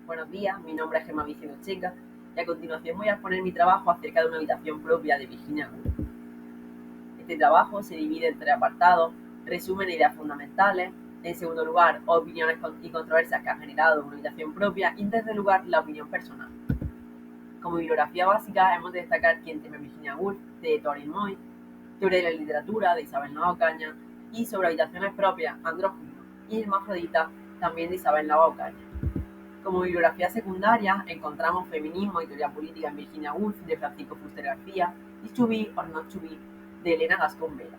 Buenos días, mi nombre es Gemma Vicino Checa y a continuación voy a exponer mi trabajo acerca de una habitación propia de Virginia Woolf. Este trabajo se divide en 3 apartados: resumen e ideas fundamentales, en segundo lugar, opiniones y controversias que ha generado una habitación propia, y en tercer lugar, la opinión personal. Como bibliografía básica hemos de destacar Quién teme a Virginia Woolf, de Thorin Moy, Teoría de la literatura, de Isabel Nava Ocaña, y sobre habitaciones propias, Andrógino y Hermafrodita, también de Isabel Nava Ocaña. Como bibliografía secundaria encontramos Feminismo y teoría política en Virginia Woolf, de Francisco Fuster García, y To Be or Not to Be, de Elena Gascón Vela.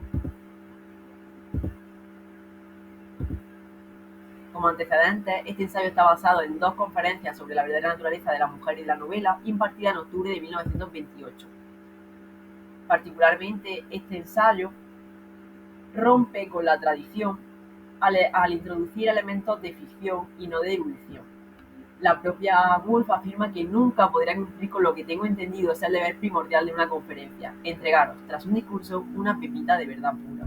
Como antecedentes, este ensayo está basado en 2 conferencias sobre la verdadera naturaleza de la mujer y de la novela, impartidas en octubre de 1928. Particularmente, este ensayo rompe con la tradición al introducir elementos de ficción y no de erudición. La propia Woolf afirma que nunca podrá cumplir con lo que tengo entendido es el deber primordial de una conferencia: entregaros, tras un discurso, una pepita de verdad pura.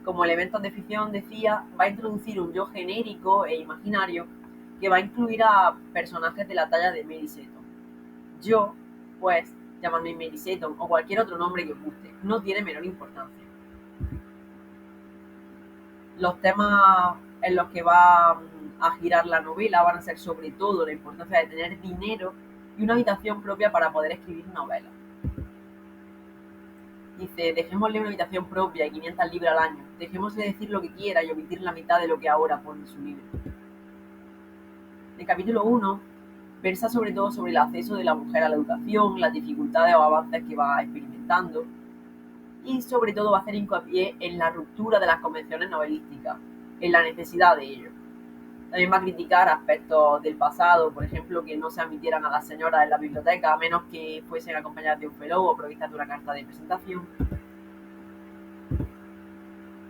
Como elementos de ficción, decía, va a introducir un yo genérico e imaginario que va a incluir a personajes de la talla de Mary Seton. Yo, pues, llamadme Mary Seton o cualquier otro nombre que os guste, no tiene menor importancia. Los temas en los que va a girar la novela van a ser sobre todo la importancia de tener dinero y una habitación propia para poder escribir novelas. Dice, dejémosle una habitación propia y 500 libras al año, dejémosle decir lo que quiera y omitir la mitad de lo que ahora pone en su libro. El capítulo 1 versa sobre todo sobre el acceso de la mujer a la educación, las dificultades o avances que va experimentando, y sobre todo va a hacer hincapié en la ruptura de las convenciones novelísticas, en la necesidad de ello. También va a criticar aspectos del pasado, por ejemplo, que no se admitieran a las señoras en la biblioteca a menos que fuesen acompañadas de un fellow o provistas de una carta de presentación.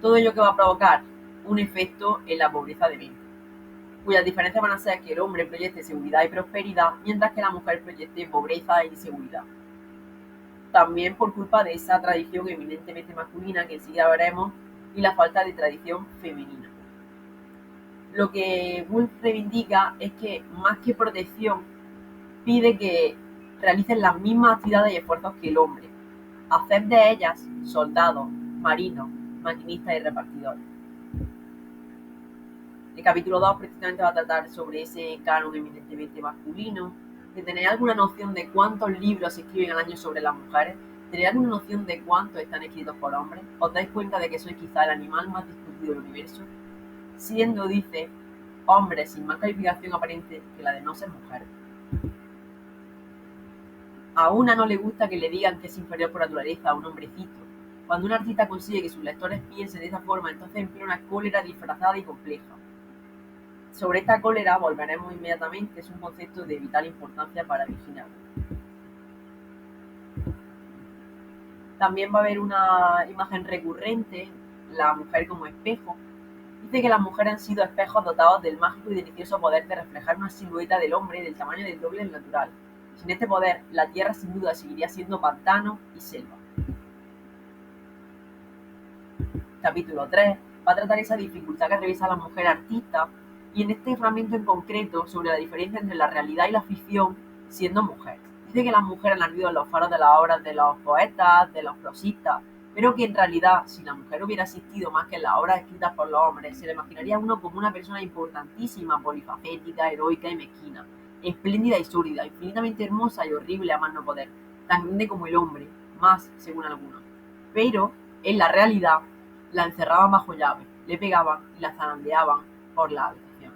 Todo ello que va a provocar un efecto en la pobreza de mente, cuyas diferencias van a ser que el hombre proyecte seguridad y prosperidad, mientras que la mujer proyecte pobreza e inseguridad. También por culpa de esa tradición eminentemente masculina que enseguida veremos y la falta de tradición femenina. Lo que Woolf reivindica es que, más que protección, pide que realicen las mismas actividades y esfuerzos que el hombre, hacer de ellas soldados, marinos, maquinistas y repartidores. El capítulo 2 precisamente va a tratar sobre ese canon eminentemente masculino, de tener alguna noción de cuántos libros se escriben al año sobre las mujeres, tener alguna noción de cuántos están escritos por hombres. ¿Os dais cuenta de que sois quizá el animal más discutido del universo? Siendo, dice, hombres sin más calificación aparente que la de no ser mujer. A una no le gusta que le digan que es inferior por naturaleza a un hombrecito. Cuando un artista consigue que sus lectores piensen de esa forma, entonces emplea una cólera disfrazada y compleja. Sobre esta cólera volveremos inmediatamente, es un concepto de vital importancia para Virginia Woolf. También va a haber una imagen recurrente, la mujer como espejo. Dice que las mujeres han sido espejos dotados del mágico y delicioso poder de reflejar una silueta del hombre del tamaño del doble del natural. Sin este poder, la tierra sin duda seguiría siendo pantano y selva. Capítulo 3 va a tratar esa dificultad que atraviesa la mujer artista, y en este fragmento en concreto sobre la diferencia entre la realidad y la ficción siendo mujer. Dice que las mujeres han ardido en los faros de las obras de los poetas, de los prosistas, pero que en realidad, si la mujer hubiera existido más que en las obras escritas por los hombres, se le imaginaría a uno como una persona importantísima, polifacética, heroica y mezquina, espléndida y sórdida, infinitamente hermosa y horrible a más no poder, tan grande como el hombre, más según algunos. Pero, en la realidad, la encerraban bajo llave, le pegaban y la zarandeaban por la habitación.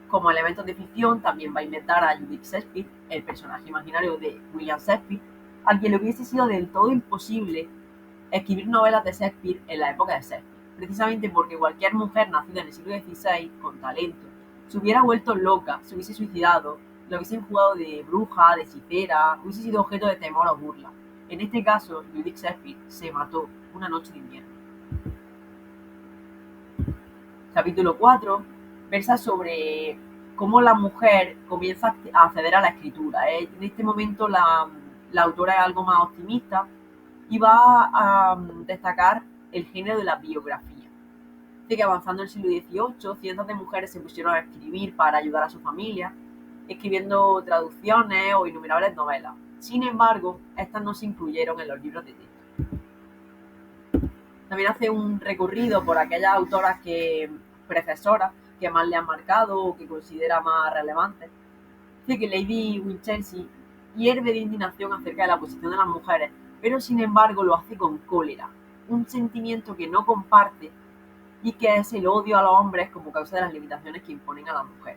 Como elementos de ficción, también va a inventar a Judith Shakespeare, el personaje imaginario de William Shakespeare, al que le hubiese sido del todo imposible escribir novelas de Shakespeare en la época de Shakespeare, precisamente porque cualquier mujer nacida en el siglo XVI, con talento, se hubiera vuelto loca, se hubiese suicidado, lo hubiesen jugado de bruja, de hechicera, hubiese sido objeto de temor o burla. En este caso, Judith Shakespeare se mató una noche de invierno. Capítulo 4 versa sobre cómo la mujer comienza a acceder a la escritura. En este momento la autora es algo más optimista y va a destacar el género de la biografía. Dice que avanzando el siglo XVIII, cientos de mujeres se pusieron a escribir para ayudar a su familia, escribiendo traducciones o innumerables novelas. Sin embargo, estas no se incluyeron en los libros de texto. También hace un recorrido por aquellas autoras predecesoras que más le han marcado o que considera más relevantes. Dice que Lady Winchelsea hierve de indignación acerca de la posición de las mujeres, pero sin embargo lo hace con cólera, un sentimiento que no comparte y que es el odio a los hombres como causa de las limitaciones que imponen a la mujer.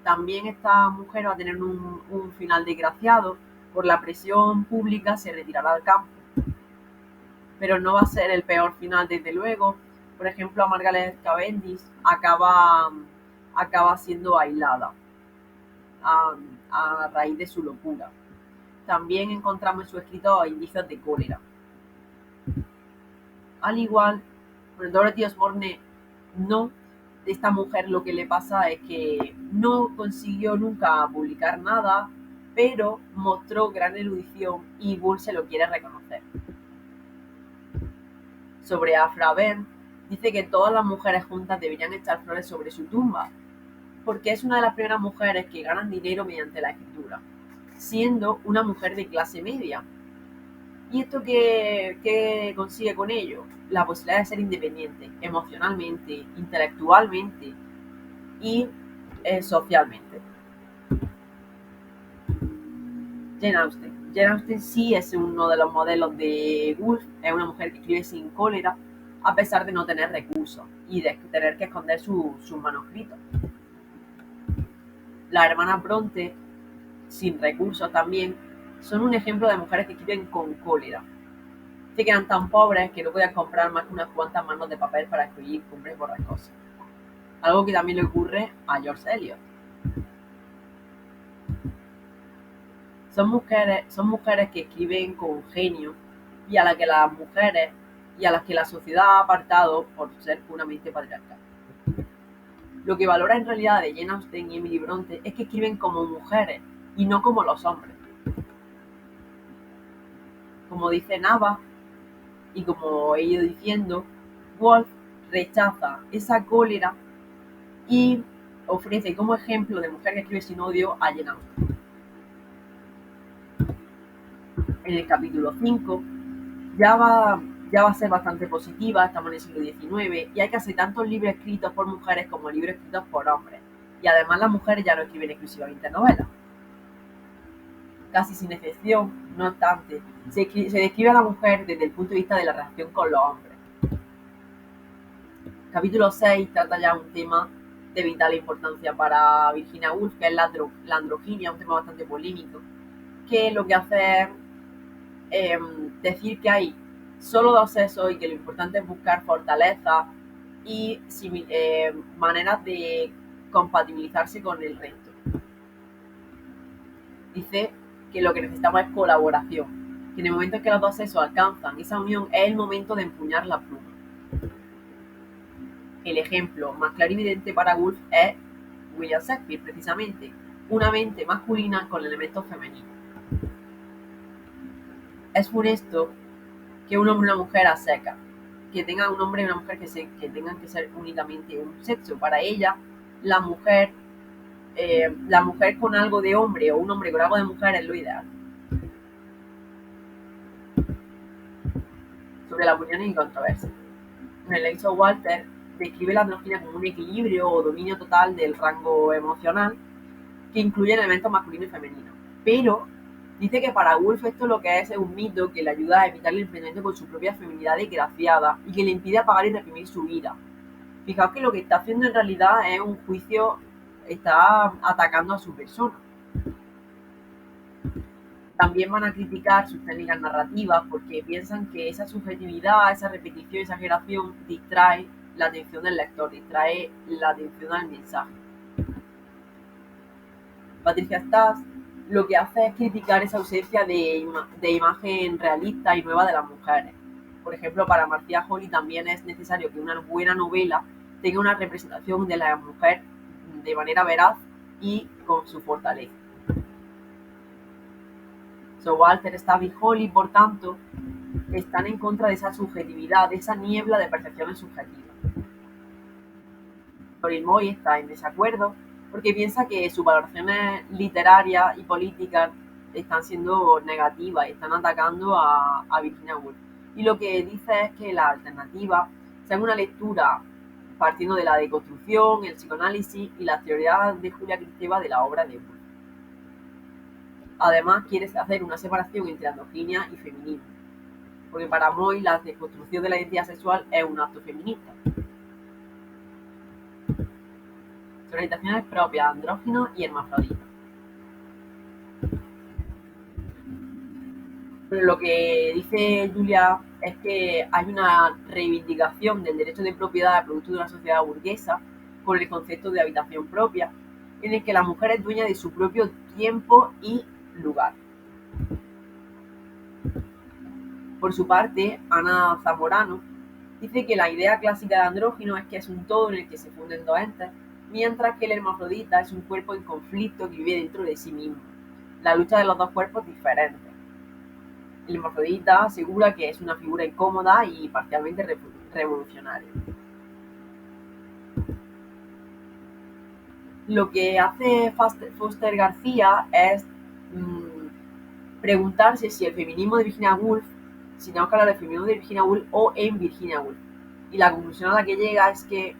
También esta mujer va a tener un final desgraciado. Por la presión pública se retirará al campo, pero no va a ser el peor final, desde luego. Por ejemplo, a Margaret Cavendish acaba siendo aislada a raíz de su locura. También encontramos en su escrito indicios de cólera. Al igual, Dorothy Osborne no. Esta mujer lo que le pasa es que no consiguió nunca publicar nada, pero mostró gran erudición y Bull se lo quiere reconocer. Sobre Aphra Behn, dice que todas las mujeres juntas deberían echar flores sobre su tumba, porque es una de las primeras mujeres que ganan dinero mediante la escritura, siendo una mujer de clase media. ¿Y esto qué consigue con ello? La posibilidad de ser independiente emocionalmente, intelectualmente y socialmente. Jane Austen. Jane Austen sí es uno de los modelos de Woolf. Es una mujer que escribe sin cólera, a pesar de no tener recursos y de tener que esconder sus manuscritos. Las hermanas Bronte, sin recursos también, son un ejemplo de mujeres que escriben con cólera. Dice que eran tan pobres que no podían comprar más que unas cuantas manos de papel para escribir cumbres borrascosas. Algo que también le ocurre a George Eliot. Son mujeres que escriben con genio y a las que la sociedad ha apartado por ser puramente patriarcal. Lo que valora en realidad de Jane Austen y Emily Bronte es que escriben como mujeres y no como los hombres. Como dice Nava, y como he ido diciendo, Woolf rechaza esa cólera y ofrece como ejemplo de mujer que escribe sin odio a Jane Austen. En el capítulo 5 ya va a ser bastante positiva, estamos en el siglo XIX y hay casi tantos libros escritos por mujeres como libros escritos por hombres. Y además las mujeres ya no escriben exclusivamente novelas. Casi sin excepción, no obstante, se describe a la mujer desde el punto de vista de la relación con los hombres. Capítulo 6 trata ya un tema de vital importancia para Virginia Woolf, que es la androginia, un tema bastante polémico, que lo que hace es decir que hay solo dos sexos y que lo importante es buscar fortaleza y maneras de compatibilizarse con el resto. Dice que lo que necesitamos es colaboración, que en el momento en que los dos sexos alcanzan esa unión es el momento de empuñar la pluma. El ejemplo más claro y evidente para Woolf es William Shakespeare, precisamente, una mente masculina con elementos femeninos. Es funesto que un hombre y una mujer a seca, que tengan un hombre y una mujer que tengan que ser únicamente un sexo. Para ella, la mujer con algo de hombre o un hombre con algo de mujer es lo ideal. Sobre las opiniones y controversias. Nelson Walter describe la androginia como un equilibrio o dominio total del rango emocional que incluye elementos masculinos y femeninos. Pero dice que para Woolf esto lo que es un mito que le ayuda a evitar el enfrentamiento con su propia feminidad desgraciada y que le impide apagar y reprimir su ira. Fijaos que lo que está haciendo en realidad es un juicio, está atacando a su persona. También van a criticar sus técnicas narrativas porque piensan que esa subjetividad, esa repetición, exageración distrae la atención del lector, distrae la atención al mensaje. Patricia Stas lo que hace es criticar esa ausencia de imagen realista y nueva de las mujeres. Por ejemplo, para Marcia Holly también es necesario que una buena novela tenga una representación de la mujer de manera veraz y con su fortaleza. Walter, Stab y Holly, por tanto, están en contra de esa subjetividad, de esa niebla de percepciones subjetivas. Corinne Moy está en desacuerdo porque piensa que sus valoraciones literarias y políticas están siendo negativas y están atacando a Virginia Woolf. Y lo que dice es que la alternativa sea una lectura partiendo de la deconstrucción, el psicoanálisis y las teorías de Julia Kristeva de la obra de Woolf. Además, quiere hacer una separación entre androginia y feminismo, porque para Moy la deconstrucción de la identidad sexual es un acto feminista. Sus orientaciones propias, andróginos y hermafroditas. Pero lo que dice Julia es que hay una reivindicación del derecho de propiedad producto de una sociedad burguesa con el concepto de habitación propia, en el que la mujer es dueña de su propio tiempo y lugar. Por su parte, Ana Zamorano dice que la idea clásica de andrógino es que es un todo en el que se funden dos entes, mientras que el hermafrodita es un cuerpo en conflicto que vive dentro de sí mismo, la lucha de los dos cuerpos diferentes. El hermafrodita asegura que es una figura incómoda y parcialmente revolucionaria. Lo que hace Foster García es preguntarse si el feminismo de Virginia Woolf, si tenemos que hablar del feminismo de Virginia Woolf o en Virginia Woolf. Y la conclusión a la que llega es que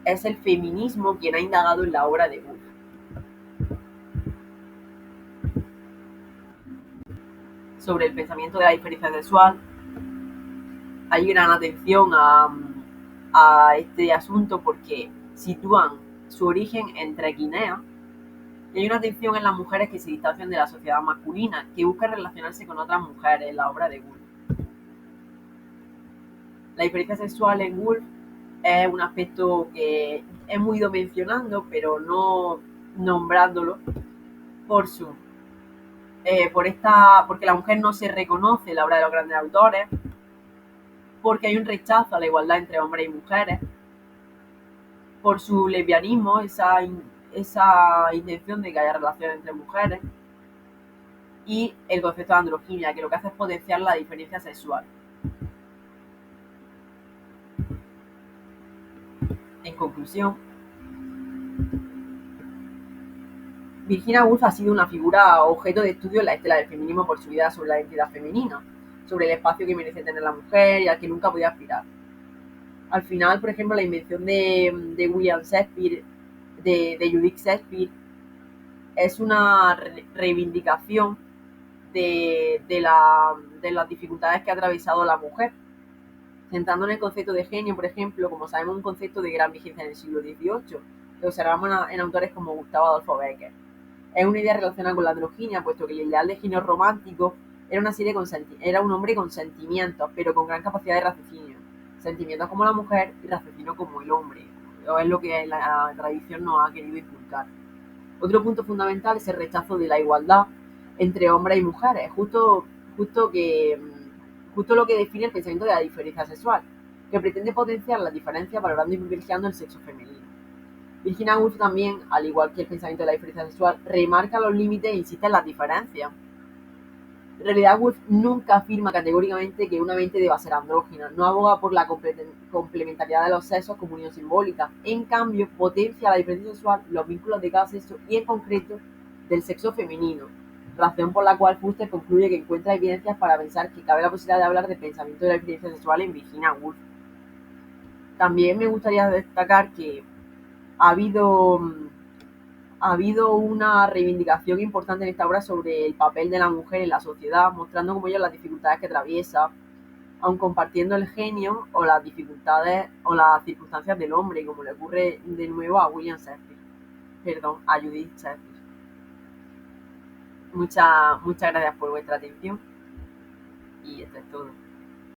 es el feminismo quien ha indagado en la obra de Woolf. Sobre el pensamiento de la diferencia sexual, hay gran atención a este asunto porque sitúan su origen entre Guinea y hay una atención en las mujeres que se distancian de la sociedad masculina, que buscan relacionarse con otras mujeres en la obra de Woolf. La diferencia sexual en Woolf es un aspecto que hemos ido mencionando, pero no nombrándolo porque la mujer no se reconoce en la obra de los grandes autores, porque hay un rechazo a la igualdad entre hombres y mujeres, por su lesbianismo, esa intención de que haya relaciones entre mujeres, y el concepto de androginia, que lo que hace es potenciar la diferencia sexual. En conclusión, Virginia Woolf ha sido una figura objeto de estudio en la estela del feminismo por su idea sobre la identidad femenina, sobre el espacio que merece tener la mujer y al que nunca podía aspirar. Al final, por ejemplo, la invención de William Shakespeare, de Judith Shakespeare, es una reivindicación de las dificultades que ha atravesado la mujer, centrando en el concepto de genio, por ejemplo, como sabemos, un concepto de gran vigencia en el siglo XVIII, que observamos en autores como Gustavo Adolfo Becker. Es una idea relacionada con la androginia, puesto que el ideal de genio romántico era un hombre con sentimientos, pero con gran capacidad de raciocinio. Sentimientos como la mujer y raciocinio como el hombre. Es lo que la tradición nos ha querido inculcar. Otro punto fundamental es el rechazo de la igualdad entre hombres y mujeres, justo lo que define el pensamiento de la diferencia sexual, que pretende potenciar las diferencias valorando y privilegiando el sexo femenino. Virginia Woolf también, al igual que el pensamiento de la diferencia sexual, remarca los límites e insiste en las diferencias. En realidad, Woolf nunca afirma categóricamente que una mente deba ser andrógina, no aboga por la complementariedad de los sexos como unión simbólica. En cambio, potencia la diferencia sexual, los vínculos de cada sexo y, en concreto, del sexo femenino, razón por la cual Foster concluye que encuentra evidencias para pensar que cabe la posibilidad de hablar de pensamiento de la diferencia sexual en Virginia Woolf. También me gustaría destacar que ha habido una reivindicación importante en esta obra sobre el papel de la mujer en la sociedad, mostrando como ella las dificultades que atraviesa, aun compartiendo el genio o las dificultades o las circunstancias del hombre, como le ocurre de nuevo a a Judith Shakespeare. Muchas gracias por vuestra atención y esto es todo.